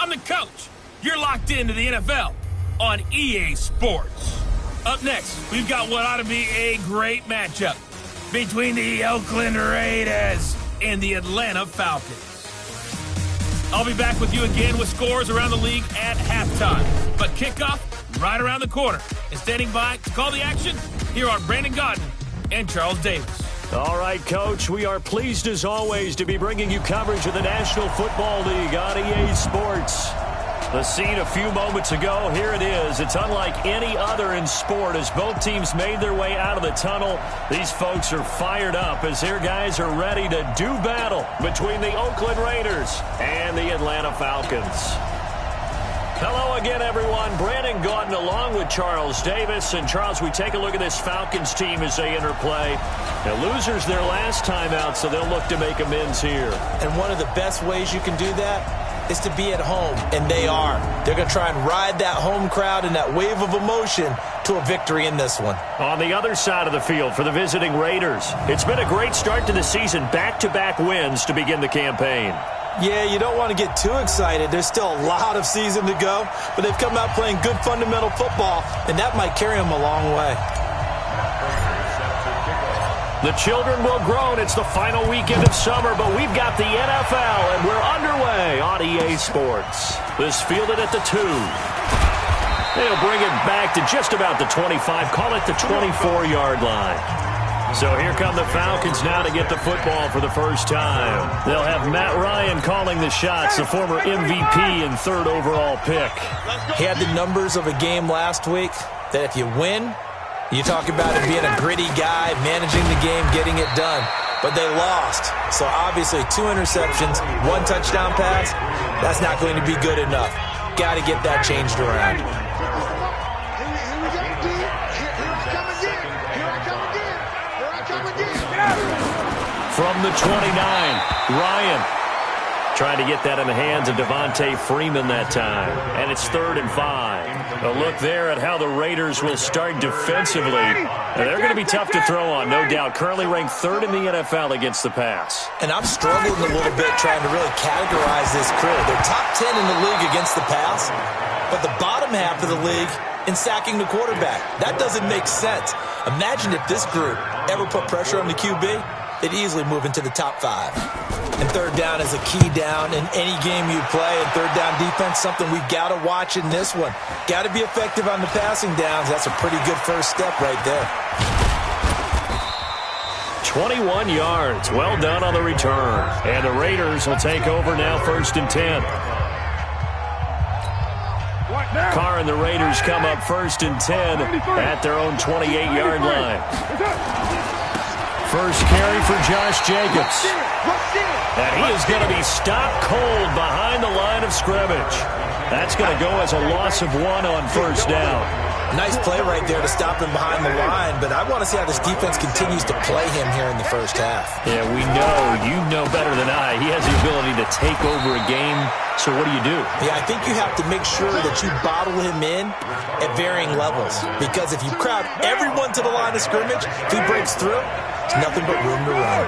I'm the coach. You're locked into the NFL on EA Sports. Up next, we've got what ought to be a great matchup between the Oakland Raiders and the Atlanta Falcons. I'll be back with you again with scores around the league at halftime. But kickoff right around the corner. And standing by to call the action, here are Brandon Gaudin and Charles Davis. All right, Coach, we are pleased as always to be bringing you coverage of the National Football League on EA Sports. The scene a few moments ago, here it is. It's unlike any other in sport as both teams made their way out of the tunnel. These folks are fired up as their guys are ready to do battle between the Oakland Raiders and the Atlanta Falcons. Hello again, everyone. Brandon Gaudin along with Charles Davis. And, Charles, we take a look at this Falcons team as they enter play. The losers their last time out, so they'll look to make amends here. And one of the best ways you can do that is to be at home, and they are. They're going to try and ride that home crowd and that wave of emotion to a victory in this one. On the other side of the field for the visiting Raiders, it's been a great start to the season, back-to-back wins to begin the campaign. Yeah, you don't want to get too excited. There's still a lot of season to go, but they've come out playing good fundamental football, and that might carry them a long way. The children will groan. It's the final weekend of summer, but we've got the NFL, and we're underway on EA Sports. This fielded at the 2. They'll bring it back to just about the 25, call it the 24-yard line. So here come the Falcons now to get the football for the first time. They'll have Matt Ryan calling the shots, the former MVP and 3rd overall pick. He had the numbers of a game last week that if you win, you talk about it being a gritty guy, managing the game, getting it done. But they lost. So obviously 2 interceptions, 1 touchdown pass, that's not going to be good enough. Got to get that changed around. From the 29, Ryan trying to get that in the hands of Devontae Freeman that time. And it's 3rd and 5. A look there at how the Raiders will start defensively. They're going to be tough to throw on, no doubt. Currently ranked 3rd in the NFL against the pass. And I'm struggling a little bit trying to really categorize this crew. They're top 10 in the league against the pass, but the bottom half of the league in sacking the quarterback. That doesn't make sense. Imagine if this group ever put pressure on the QB, they'd easily move into the top 5. And 3rd down is a key down in any game you play. And 3rd down defense, something we've got to watch in this one. Got to be effective on the passing downs. That's a pretty good first step right there. 21 yards. Well done on the return. And the Raiders will take over now 1st and 10. Carr and the Raiders come up 1st and 10 at their own 28-yard line. First carry for Josh Jacobs. And he is going to be stopped cold behind the line of scrimmage. That's going to go as a loss of 1 on 1st down. Nice play right there to stop him behind the line, but I want to see how this defense continues to play him here in the first half. Yeah, we know. You know better than I. He has the ability to take over a game. So what do you do? Yeah, I think you have to make sure that you bottle him in at varying levels. Because if you crowd everyone to the line of scrimmage, if he breaks through, it's nothing but room to run.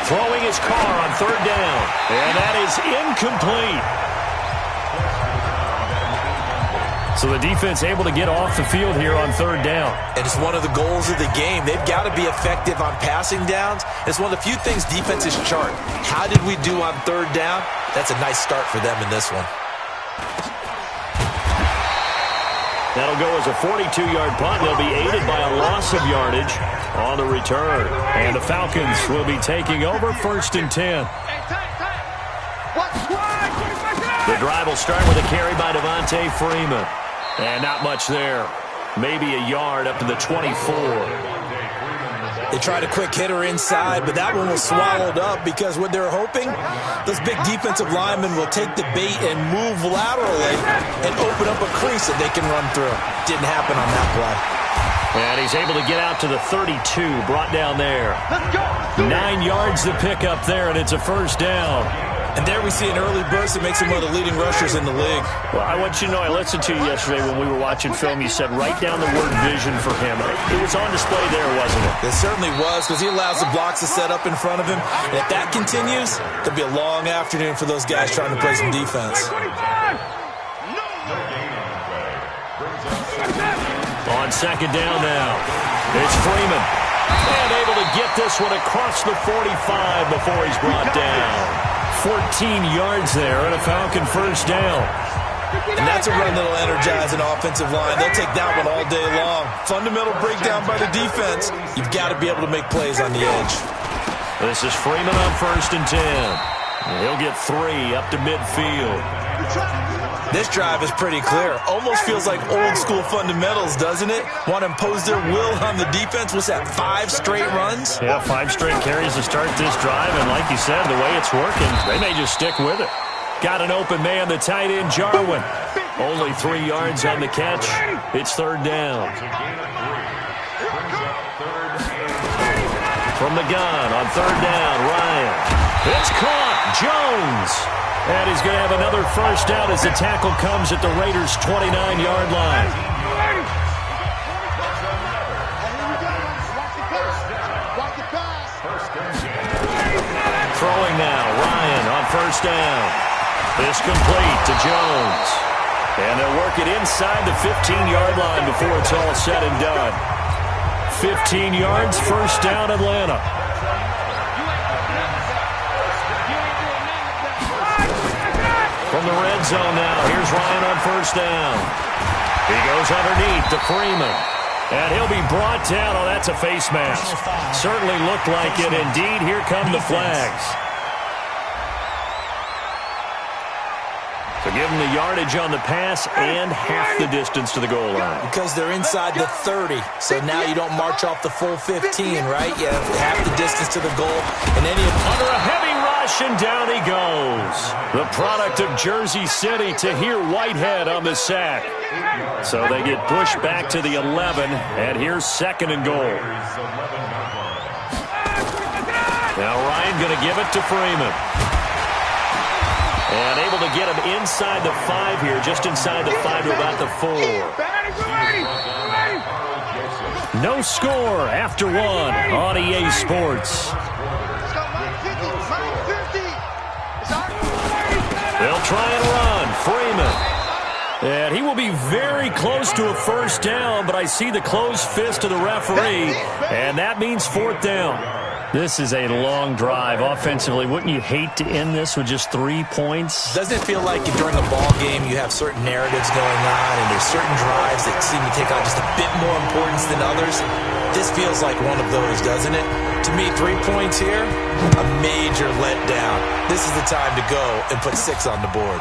Throwing his Carr on 3rd down. And that is incomplete. So the defense able to get off the field here on 3rd down. And it's one of the goals of the game. They've got to be effective on passing downs. It's one of the few things defenses chart. How did we do on 3rd down? That's a nice start for them in this one. That'll go as a 42-yard punt. They'll be aided by a loss of yardage on the return. And the Falcons will be taking over 1st and 10. The drive will start with a carry by Devontae Freeman. And not much there. Maybe a yard up to the 24. They tried a quick hitter inside, but that one was swallowed up because what they're hoping, those big defensive linemen will take the bait and move laterally and open up a crease that they can run through. Didn't happen on that play. And he's able to get out to the 32, brought down there. 9 yards to pick up there, and it's a 1st down. And there we see an early burst that makes him one of the leading rushers in the league. Well, I want you to know, I listened to you yesterday when we were watching film. You said write down the word vision for him. It was on display there, wasn't it? It certainly was, because he allows the blocks to set up in front of him. And if that continues, it'll be a long afternoon for those guys trying to play some defense. On second down now, it's Freeman. And able to get this one across the 45 before he's brought down. 14 yards there and a Falcon first down. And that's a run that'll energize an offensive line. They'll take that one all day long. Fundamental breakdown by the defense. You've got to be able to make plays on the edge. This is Freeman on 1st and 10. And he'll get 3 up to midfield. This drive is pretty clear. Almost feels like old school fundamentals, doesn't it? Want to impose their will on the defense. What's that, 5 straight runs? Yeah, 5 straight carries to start this drive. And like you said, the way it's working, they may just stick with it. Got an open man, the tight end, Jarwin. Only 3 yards on the catch. It's 3rd down. From the gun on 3rd down, Ryan. It's caught. Jones. And he's going to have another first down as the tackle comes at the Raiders' 29-yard line. Throwing now, Ryan on 1st down. This complete to Jones. And they'll work it inside the 15-yard line before it's all said and done. 15 yards, first down, Atlanta. From the red zone now, here's Ryan on 1st down. He goes underneath to Freeman. And he'll be brought down. Oh, that's a face mask. Certainly looked like it. Indeed, here come the flags. So give them the yardage on the pass and half the distance to the goal line. Because they're inside the 30. So now you don't march off the full 15, right? You have half the distance to the goal. And any under a heavy rush, and down he goes. The product of Jersey City, Tahir Whitehead on the sack. So they get pushed back to the 11, and here's 2nd and goal. Now Ryan going to give it to Freeman. And able to get him inside the 5 here, just inside the 5 to about the 4. No score after 1 on EA Sports. They'll try and run. Freeman. And he will be very close to a first down, but I see the closed fist of the referee, and that means 4th down. This is a long drive offensively. Wouldn't you hate to end this with just 3 points? Doesn't it feel like during a ball game you have certain narratives going on and there's certain drives that seem to take on just a bit more importance than others? This feels like one of those, doesn't it? To me, 3 points here, a major letdown. This is the time to go and put 6 on the board.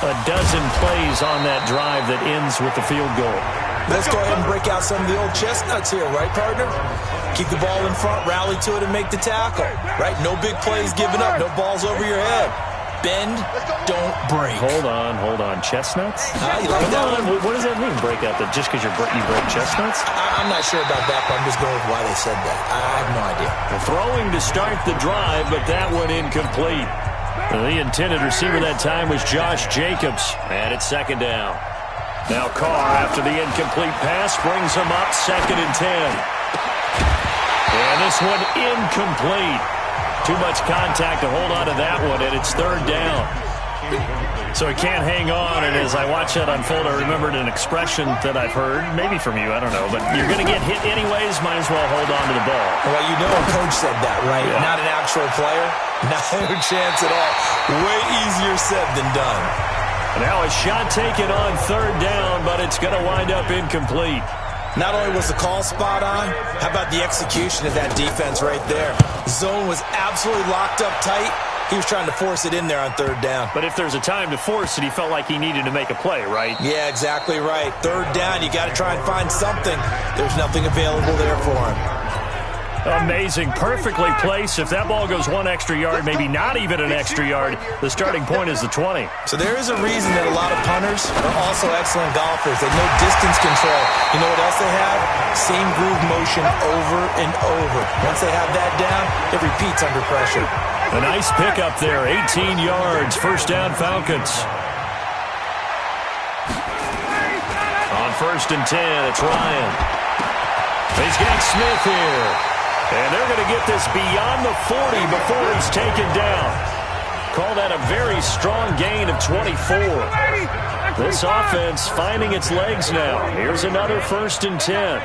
A dozen plays on that drive that ends with the field goal. Let's go ahead and break out some of the old chestnuts here, right, partner? Keep the ball in front, rally to it, and make the tackle, right? No big plays given up, no balls over your head. Bend, don't break. Hold on. Chestnuts? You like that one? What does that mean, break out? Just because you break chestnuts? I'm not sure about that, but I'm just going with why they said that. I have no idea. Well, throwing to start the drive, but that one incomplete. The intended receiver that time was Josh Jacobs, and it's 2nd down. Now Carr, after the incomplete pass, brings him up 2nd and 10. And this one incomplete. Too much contact to hold on to that one, and it's 3rd down. So he can't hang on, and as I watch that unfold, I remembered an expression that I've heard, maybe from you, I don't know, but you're going to get hit anyways, might as well hold on to the ball. Well, you know a coach said that, right? Yeah. Not an actual player. No chance at all. Way easier said than done. Now a shot taken on 3rd down, but it's going to wind up incomplete. Not only was the call spot on, how about the execution of that defense right there? Zone was absolutely locked up tight. He was trying to force it in there on 3rd down. But if there's a time to force it, he felt like he needed to make a play, right? Yeah, exactly right. 3rd down, you got to try and find something. There's nothing available there for him. Amazing. Perfectly placed. If that ball goes 1 extra yard, maybe not even an extra yard, the starting point is the 20. So there is a reason that a lot of punters are also excellent golfers. They know distance control. You know what else they have? Same groove motion over and over. Once they have that down, it repeats under pressure. A nice pickup there, 18 yards, first down Falcons. On 1st and 10, it's Ryan. He's got Smith here. And they're going to get this beyond the 40 before he's taken down. Call that a very strong gain of 24. This offense finding its legs now. Here's another 1st and 10.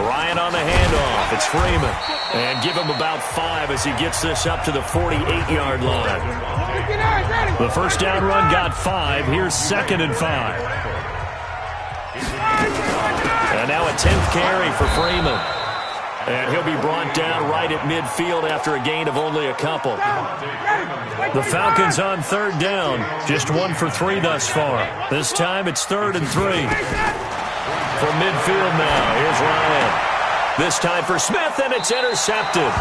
Ryan on the handoff. It's Freeman. And give him about 5 as he gets this up to the 48-yard line. The first down run got 5. Here's 2nd and 5. And now a 10th carry for Freeman. And he'll be brought down right at midfield after a gain of only a couple. The Falcons on 3rd down. Just 1 for 3 thus far. This time it's 3rd and 3. From midfield now, here's Ryan. This time for Smith, and it's intercepted.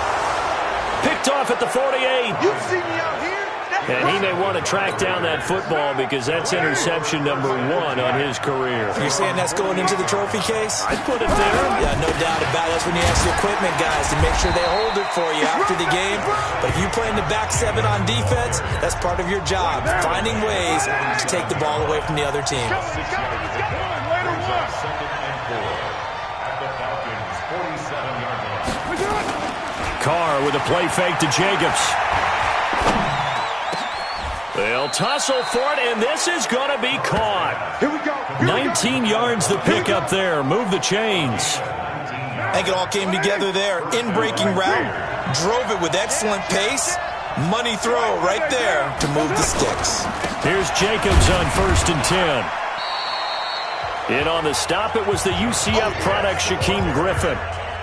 Picked off at the 48. You see me out here? And he may want to track down that football because that's interception number 1 on his career. You're saying that's going into the trophy case? I'd put it there. Yeah, no doubt about it. That's when you ask the equipment guys to make sure they hold it for you after the game. But if you play in the back 7 on defense, that's part of your job, finding ways to take the ball away from the other team. Carr with a play fake to Jacobs. They'll tussle for it, and this is going to be caught. Here we go. 19 yards the pick up there. Move the chains. I think it all came together there. In-breaking route, drove it with excellent pace. Money throw right there to move the sticks. Here's Jacobs on 1st and 10. In on the stop, it was the UCF product, Shaquem Griffin.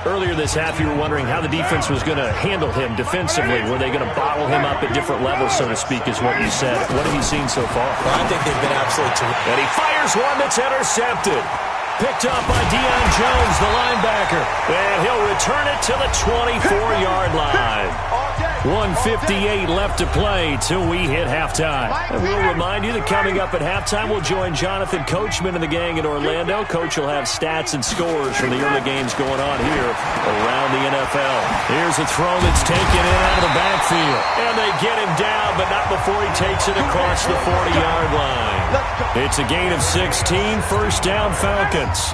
Earlier this half, you were wondering how the defense was going to handle him defensively. Were they going to bottle him up at different levels, so to speak, is what you said. What have you seen so far? Well, I think they've been absolutely terrific. And he fires one that's intercepted. Picked up by Deion Jones, the linebacker. And he'll return it to the 24-yard line. 1:58 left to play till we hit halftime. And we'll remind you that coming up at halftime, we'll join Jonathan Coachman and the gang in Orlando. Coach will have stats and scores from the early games going on here around the NFL. Here's a throw that's taken in out of the backfield. And they get him down, but not before he takes it across the 40-yard line. It's a gain of 16, first down Falcons.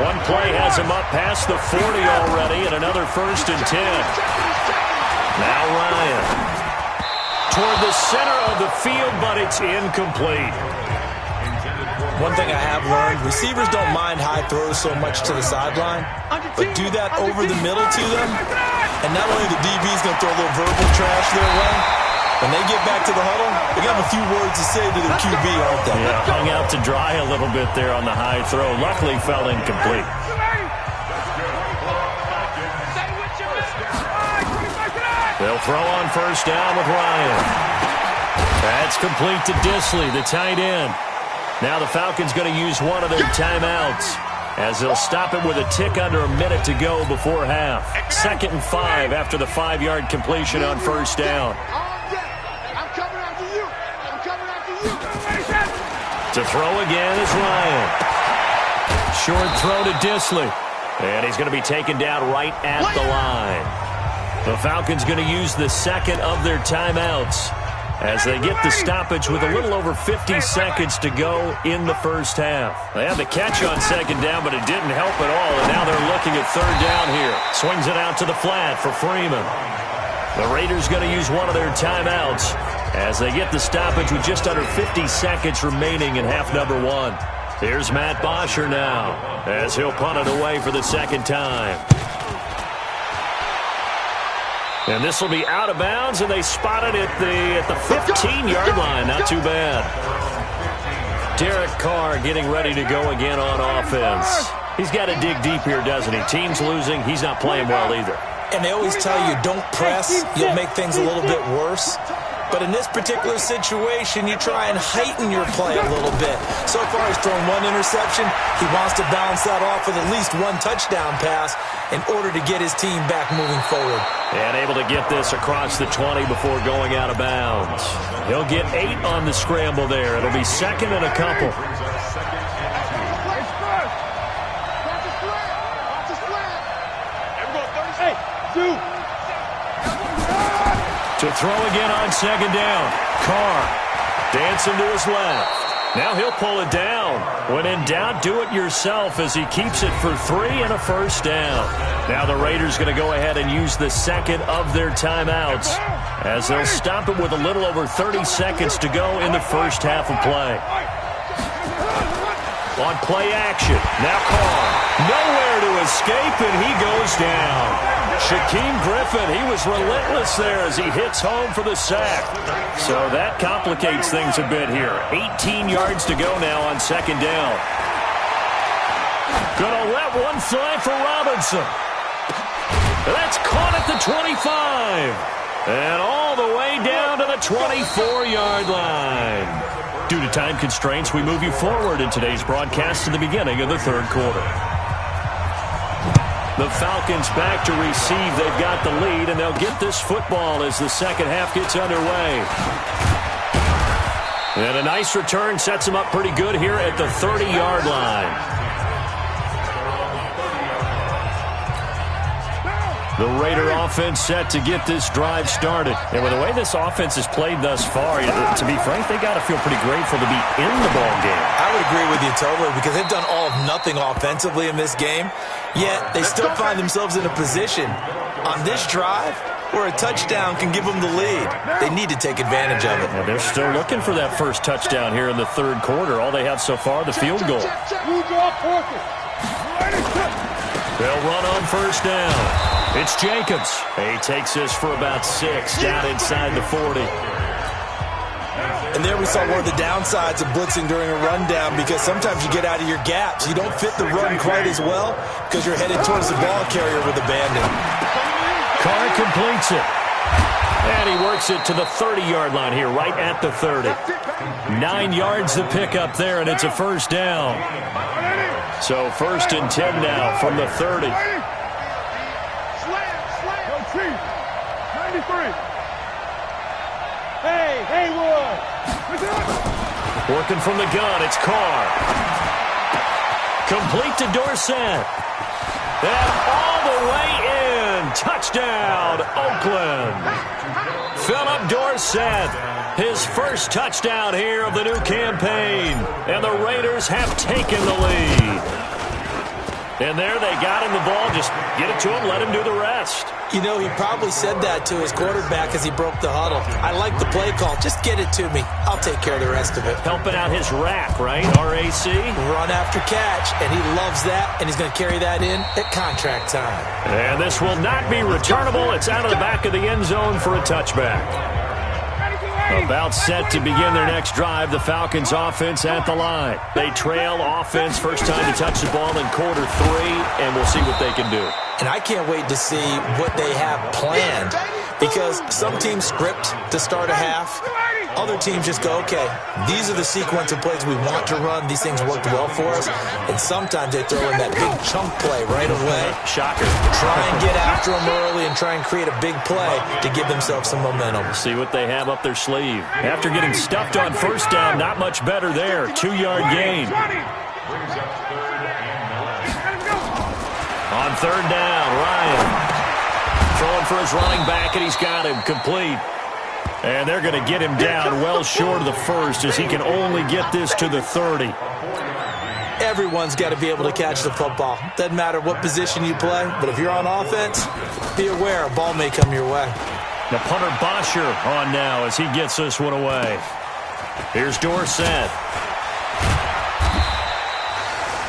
One play has him up past the 40 already, and another 1st and 10. Now Ryan. Toward the center of the field, but it's incomplete. One thing I have learned, receivers don't mind high throws so much to the sideline, but do that over the middle to them, and not only the DB's going to throw a little verbal trash their way, when they get back to the huddle, they got a few words to say to their QB, aren't they? Yeah, hung out to dry a little bit there on the high throw. Luckily, fell incomplete. They'll throw on first down with Ryan. That's complete to Disley, the tight end. Now the Falcons going to use one of their timeouts as they'll stop it with a tick under a minute to go before half. 2nd and 5 after the 5-yard completion on first down. To throw again is Ryan. Short throw to Disley. And he's going to be taken down right at the line. The Falcons going to use the 2nd of their timeouts as they get the stoppage with a little over 50 seconds to go in the first half. They had the catch on 2nd down, but it didn't help at all, and now they're looking at 3rd down here. Swings it out to the flat for Freeman. The Raiders going to use one of their timeouts as they get the stoppage with just under 50 seconds remaining in half number 1. Here's Matt Bosher now as he'll punt it away for the 2nd time. And this will be out of bounds, and they spot it at the 15-yard line. Not too bad. Derek Carr getting ready to go again on offense. He's got to dig deep here, doesn't he? Team's losing. He's not playing well either. And they always tell you, don't press. You'll make things a little bit worse. But in this particular situation, you try and heighten your play a little bit. So far, he's thrown 1 interception. He wants to bounce that off with at least 1 touchdown pass in order to get his team back moving forward. And able to get this across the 20 before going out of bounds. He'll get 8 on the scramble there. It'll be 2nd and a couple. Hey, dude. To throw again on second down. Carr dancing to his left. Now he'll pull it down. When in doubt, do it yourself as he keeps it for 3 and a first down. Now the Raiders going to go ahead and use the second of their timeouts as they'll stop it with a little over 30 seconds to go in the first half of play. On play action. Now Carr. Nowhere to escape, and he goes down. Shaquem Griffin, he was relentless there as he hits home for the sack. So that complicates things a bit here. 18 yards to go now on second down. Gonna let one fly for Robinson. That's caught at the 25. And all the way down to the 24-yard line. Due to time constraints, we move you forward in today's broadcast to the beginning of the third quarter. The Falcons back to receive. They've got the lead, and they'll get this football as the second half gets underway. And a nice return sets them up pretty good here at the 30-yard line. The Raider offense set to get this drive started. And with the way this offense has played thus far, to be frank, they got to feel pretty grateful to be in the ball game. I would agree with you totally because they've done all of nothing offensively in this game, yet they still find themselves in a position on this drive where a touchdown can give them the lead. They need to take advantage of it. Well, they're still looking for that first touchdown here in the third quarter. All they have so far, the field goal. They'll run on first down. It's Jacobs. He takes this for about 6 down inside the 40. And there we saw one of the downsides of blitzing during a rundown because sometimes you get out of your gaps. You don't fit the run quite as well because you're headed towards the ball carrier with abandon. Carr completes it. And he works it to the 30-yard line here, right at the 30. 9 yards to pick up there, and it's a first down. So 1st and 10 now from the 30. Working from the gun, it's Carr. Complete to Dorsett. And all the way in. Touchdown, Oakland. Philip Dorsett, his first touchdown here of the new campaign. And the Raiders have taken the lead. And there they got him the ball. Just get it to him, let him do the rest. You know, he probably said that to his quarterback as he broke the huddle. I like the play call. Just get it to me. I'll take care of the rest of it. Helping out his rack, right? RAC. Run after catch, and he loves that, and he's going to carry that in at contract time. And this will not be returnable. It's out of the back of the end zone for a touchback. About set to begin their next drive, the Falcons offense at the line. They trail offense, first time to touch the ball in quarter 3, and we'll see what they can do. And I can't wait to see what they have planned because some teams script to start a half. Other teams just go, okay, these are the sequence of plays we want to run. These things worked well for us. And sometimes they throw in that big chunk play right away. Shocker. Try and get after them early and try and create a big play to give themselves some momentum. See what they have up their sleeve. After getting stuffed on first down, not much better there. 2-yard gain. On third down, Ryan throwing for his running back, and he's got him complete. And they're going to get him down well short of the first as he can only get this to the 30. Everyone's got to be able to catch the football. Doesn't matter what position you play, but if you're on offense, be aware a ball may come your way. The punter Bosher on now as he gets this one away. Here's Dorsett.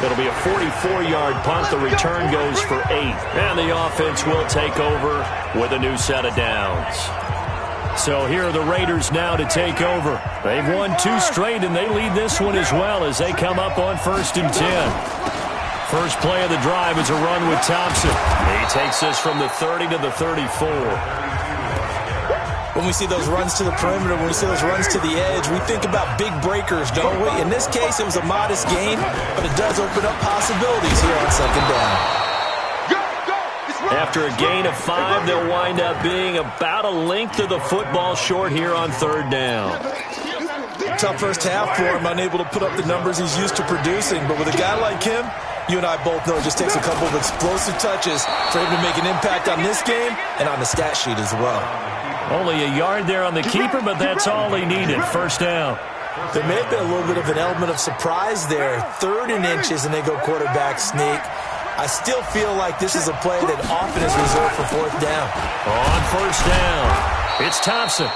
It'll be a 44-yard punt. The return goes for 8. And the offense will take over with a new set of downs. So here are the Raiders now to take over. They've won 2 straight, and they lead this one as well as they come up on 1st and 10. First play of the drive is a run with Thompson. He takes this from the 30 to the 34. When we see those runs to the perimeter, when we see those runs to the edge, we think about big breakers, don't we? In this case, it was a modest gain, but it does open up possibilities here on second down. After a gain of 5, they'll wind up being about a length of the football short here on third down. Tough first half for him, unable to put up the numbers he's used to producing. But with a guy like him, you and I both know it just takes a couple of explosive touches for him to make an impact on this game and on the stat sheet as well. Only a yard there on the keeper, but that's all he needed. First down. There may have been a little bit of an element of surprise there. 3rd and inches, and they go quarterback sneak. I still feel like this is a play that often is reserved for 4th down. On first down, it's Thompson.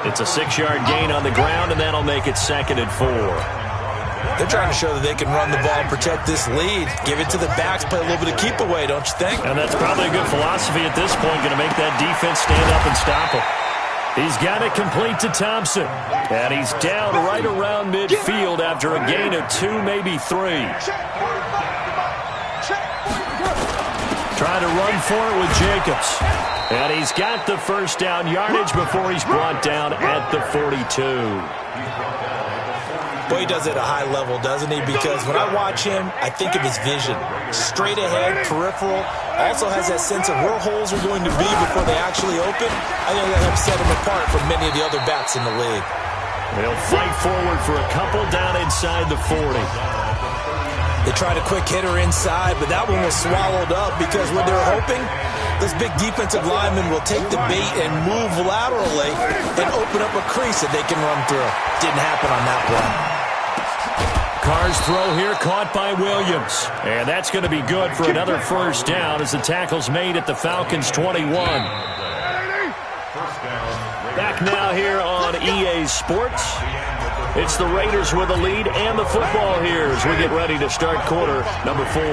It's a 6-yard gain on the ground, and that'll make it 2nd and 4. They're trying to show that they can run the ball and protect this lead. Give it to the backs, play a little bit of keep away, don't you think? And that's probably a good philosophy at this point, going to make that defense stand up and stop him. He's got it complete to Thompson. And he's down right around midfield after a gain of 2, maybe 3. Trying to run for it with Jacobs. And he's got the first down yardage before he's brought down at the 42. Boy, he does it at a high level, doesn't he? Because when I watch him, I think of his vision. Straight ahead, peripheral. Also has that sense of where holes are going to be before they actually open. I think that helps set him apart from many of the other backs in the league. They'll fight forward for a couple down inside the 40. They tried a quick hitter inside, but that one was swallowed up because when they were hoping, this big defensive lineman will take the bait and move laterally and open up a crease that they can run through. Didn't happen on that one. Carr's throw here caught by Williams. And that's going to be good for another first down as the tackle's made at the Falcons' 21. Back now here on EA Sports. It's the Raiders with the lead and the football here as we get ready to start quarter number 4.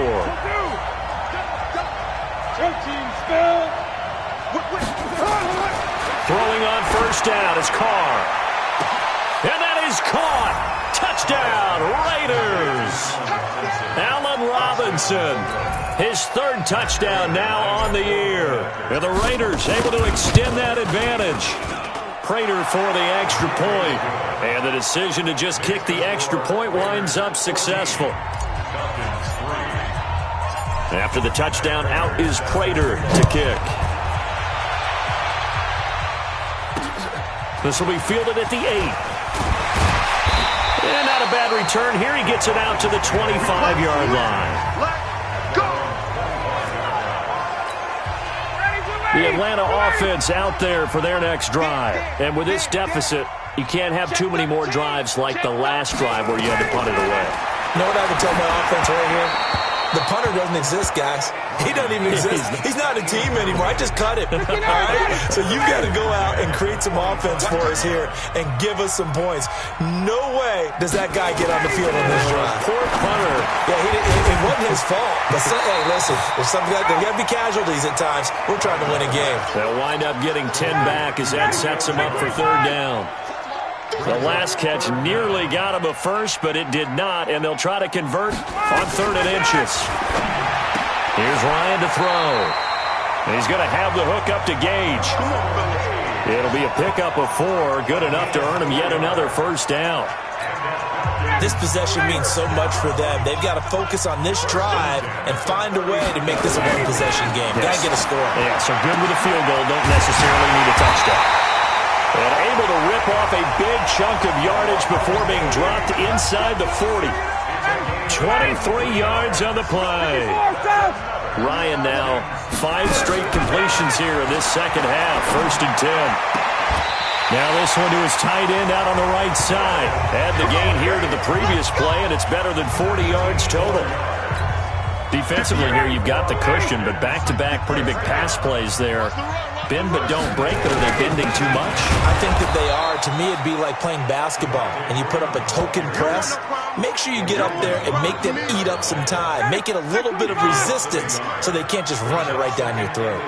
Throwing on first down is Carr. And that is caught. Touchdown, Raiders. Allen Robinson. His 3rd touchdown now on the year. And the Raiders able to extend that advantage. Prater for the extra point. And the decision to just kick the extra point winds up successful. After the touchdown, out is Prater to kick. This will be fielded at the 8. And not a bad return here. He gets it out to the 25-yard line. The Atlanta offense out there for their next drive. And with this deficit, you can't have too many more drives like the last drive where you had to punt it away. You know what I would tell my offense right here? The punter doesn't exist, guys. He doesn't even exist. He's not a team anymore. I just cut him. All right? So you've got to go out and create some offense for us here and give us some points. No way does that guy get on the field on this drive. Poor punter. Yeah, it wasn't his fault. But hey, listen, there's got to be casualties at times. We're trying to win a game. They'll wind up getting 10 back as that sets him up for 3rd down. The last catch nearly got him a first, but it did not, and they'll try to convert on 3rd and inches. Here's Ryan to throw. And he's going to have the hook up to Gage. It'll be a pickup of 4, good enough to earn him yet another first down. This possession means so much for them. They've got to focus on this drive and find a way to make this a one-possession game. Yes. Got to get a score. Yeah, so good with a field goal. Don't necessarily need a touchdown. And able to rip off a big chunk of yardage before being dropped inside the 40. 23 yards on the play. Ryan now 5 straight completions here in this second half. 1st and 10. Now this one to his tight end out on the right side. Add the gain here to the previous play, and it's better than 40 yards total. Defensively here, you've got the cushion, but back-to-back pretty big pass plays there. Bend but don't break, but are they bending too much? I think that they are. To me, it'd be like playing basketball, and you put up a token press. Make sure you get up there and make them eat up some time. Make it a little bit of resistance so they can't just run it right down your throat.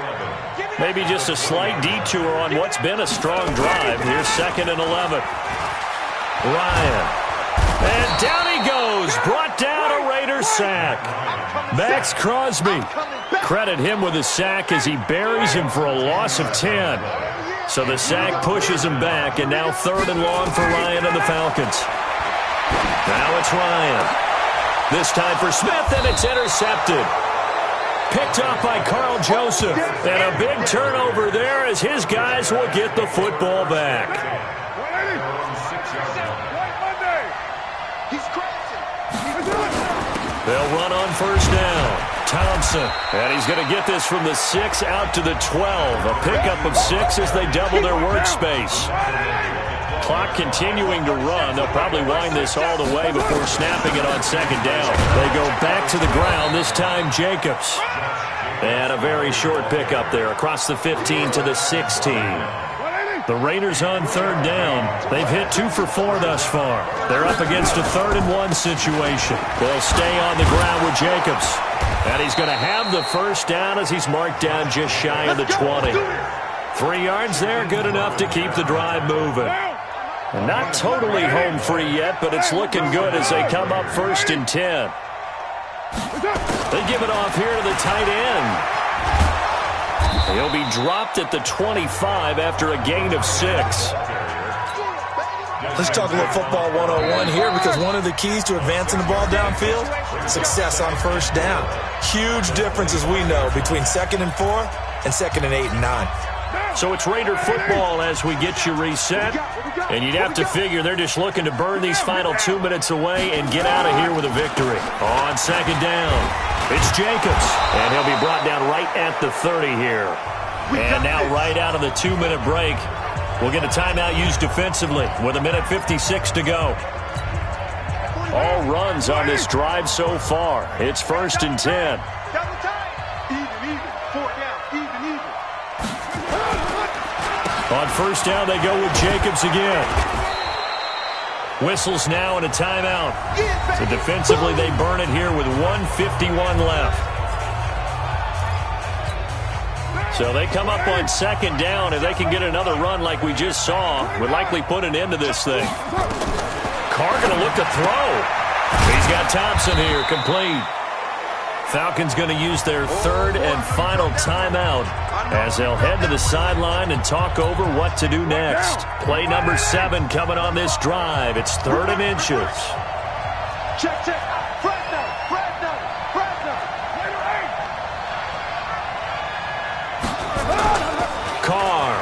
Maybe just a slight detour on what's been a strong drive. Here's 2nd and 11. Ryan. And down he goes. Brought down a Raiders sack. Max Crosby. Credit him with a sack as he buries him for a loss of 10. So the sack pushes him back, and now 3rd and long for Ryan and the Falcons. Now it's Ryan. This time for Smith, and it's intercepted. Picked up by Carl Joseph. And a big turnover there as his guys will get the football back. They'll run on first down. Thompson. And he's going to get this from the 6 out to the 12. A pickup of 6 as they double their workspace. Clock continuing to run. They'll probably wind this all the way before snapping it on second down. They go back to the ground, this time Jacobs. And a very short pickup there across the 15 to the 16. The Raiders on third down. They've hit 2 for 4 thus far. They're up against a 3rd and 1 situation. They'll stay on the ground with Jacobs. And he's going to have the first down as he's marked down just shy of the 20. 3 yards there, good enough to keep the drive moving. And not totally home free yet, but it's looking good as they come up 1st and 10. They give it off here to the tight end. He'll be dropped at the 25 after a gain of 6. Let's talk a little football 101 here, because one of the keys to advancing the ball downfield, success on first down. Huge difference, as we know, between 2nd and 4 and 2nd and 8 and 9. So it's Raider football as we get you reset. And you'd have to figure they're just looking to burn these final 2 minutes away and get out of here with a victory. On second down, it's Jacobs. And he'll be brought down right at the 30 here. And now right out of the 2-minute break, we'll get a timeout used defensively with 1:56 to go. All runs on this drive so far. It's 1st and 10. On first down, they go with Jacobs again. Whistles now and a timeout. So defensively, they burn it here with 1:51 left. So they come up on second down. If they can get another run like we just saw, would likely put an end to this thing. Carr going to look to throw. He's got Thompson here, complete. Falcons going to use their 3rd and final timeout as they'll head to the sideline and talk over what to do next. Play number 7 coming on this drive. It's 3rd and inches. Check. Fresno. Carr.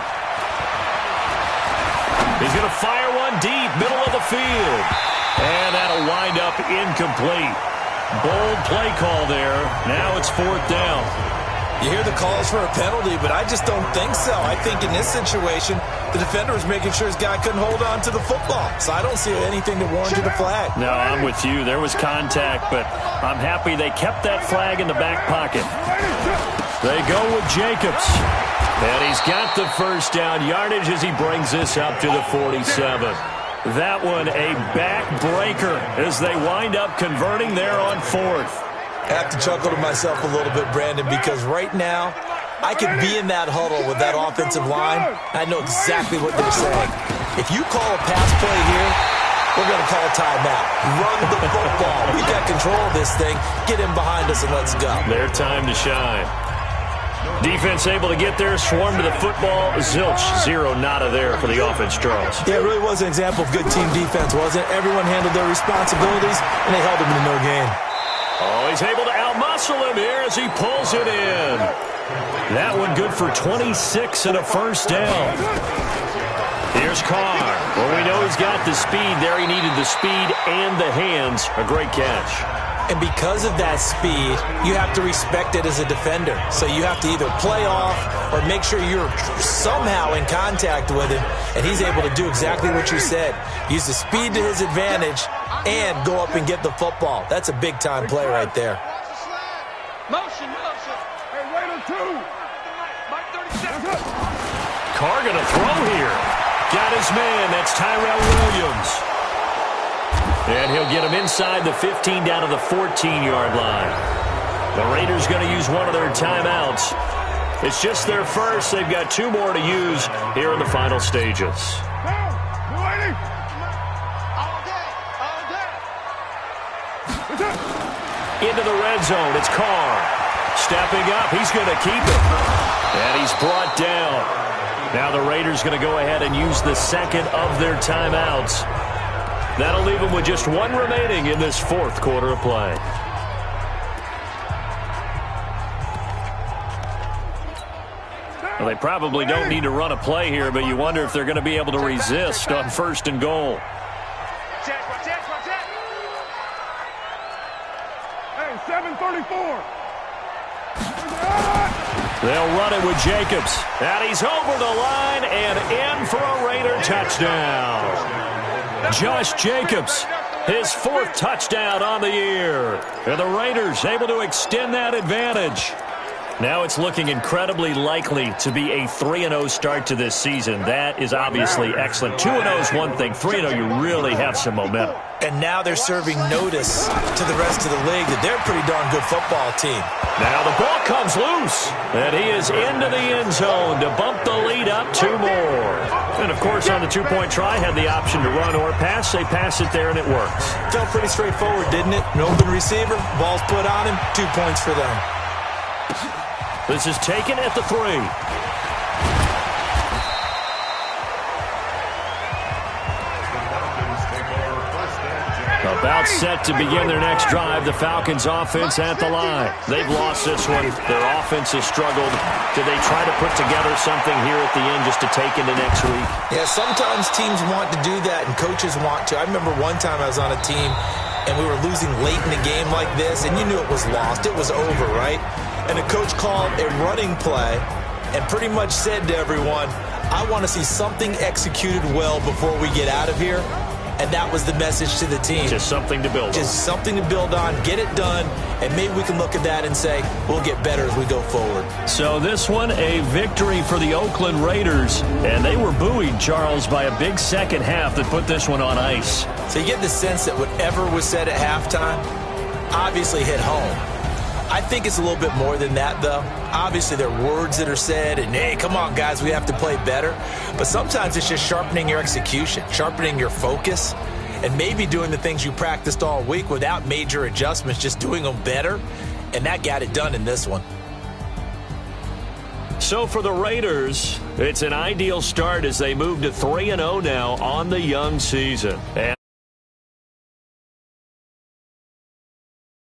He's going to fire one deep, middle of the field. And that'll wind up incomplete. Bold play call there. Now it's 4th down. You hear the calls for a penalty, but I just don't think so. I think in this situation, the defender was making sure his guy couldn't hold on to the football. So I don't see anything that warranted a flag. No, I'm with you. There was contact, but I'm happy they kept that flag in the back pocket. They go with Jacobs. And he's got the first down yardage as he brings this up to the 47. That one a backbreaker as they wind up converting there on 4th. I have to chuckle to myself a little bit, Brandon, because right now I could be in that huddle with that offensive line. I know exactly what they're saying. If you call a pass play here, we're going to call a timeout. Run the football. We got control of this thing. Get in behind us and let's go. Their time to shine. Defense able to get there, swarm to the football. Zilch, 0 nada there for the offense, Charles. Yeah, it really was an example of good team defense, wasn't it? Everyone handled their responsibilities, and they held them to no gain. Oh, he's able to outmuscle him here as he pulls it in. That one good for 26 and a first down. Here's Carr. Well, we know he's got the speed there. He needed the speed and the hands. A great catch. And because of that speed, you have to respect it as a defender. So you have to either play off or make sure you're somehow in contact with him, and he's able to do exactly what you said. Use the speed to his advantage and go up and get the football. That's a big-time play right there. Motion. Hey, Raider 2. Mike 37. Carr going to throw here. Got his man. That's Tyrell Williams. And he'll get him inside the 15 down to the 14-yard line. The Raiders going to use one of their timeouts. It's just their first. They've got 2 more to use here in the final stages. Into the red zone. It's Carr. Stepping up. He's going to keep it. And he's brought down. Now the Raiders going to go ahead and use the second of their timeouts. That'll leave them with just 1 remaining in this 4th quarter of play. Well, they probably don't need to run a play here, but you wonder if they're going to be able to resist on 1st and goal. Hey, 7:34. They'll run it with Jacobs. And he's over the line and in for a Raider touchdown. Josh Jacobs, his fourth touchdown on the year. And the Raiders able to extend that advantage. Now it's looking incredibly likely to be a 3-0 start to this season. That is obviously excellent. 2-0 is one thing. 3-0, you really have some momentum. And now they're serving notice to the rest of the league that they're a pretty darn good football team. Now the ball comes loose. And he is into the end zone to bump the lead up 2 more. And, of course, on the two-point try, had the option to run or pass. They pass it there, and it works. Felt pretty straightforward, didn't it? An open receiver, ball's put on him, 2 points for them. This is taken at the 3. About set to begin their next drive, the Falcons offense at the line. They've lost this one. Their offense has struggled. Do they try to put together something here at the end just to take into next week? Yeah, sometimes teams want to do that and coaches want to. I remember one time I was on a team and we were losing late in the game like this, and you knew it was lost. It was over, right? And the coach called a running play and pretty much said to everyone, I want to see something executed well before we get out of here. And that was the message to the team. Just something to build on. Just something to build on, get it done, and maybe we can look at that and say, we'll get better as we go forward. So this one, a victory for the Oakland Raiders. And they were buoyed, Charles, by a big second half that put this one on ice. So you get the sense that whatever was said at halftime obviously hit home. I think it's a little bit more than that, though. Obviously, there are words that are said, and, hey, come on, guys, we have to play better. But sometimes it's just sharpening your execution, sharpening your focus, and maybe doing the things you practiced all week without major adjustments, just doing them better. And that got it done in this one. So for the Raiders, it's an ideal start as they move to 3-0 now on the young season.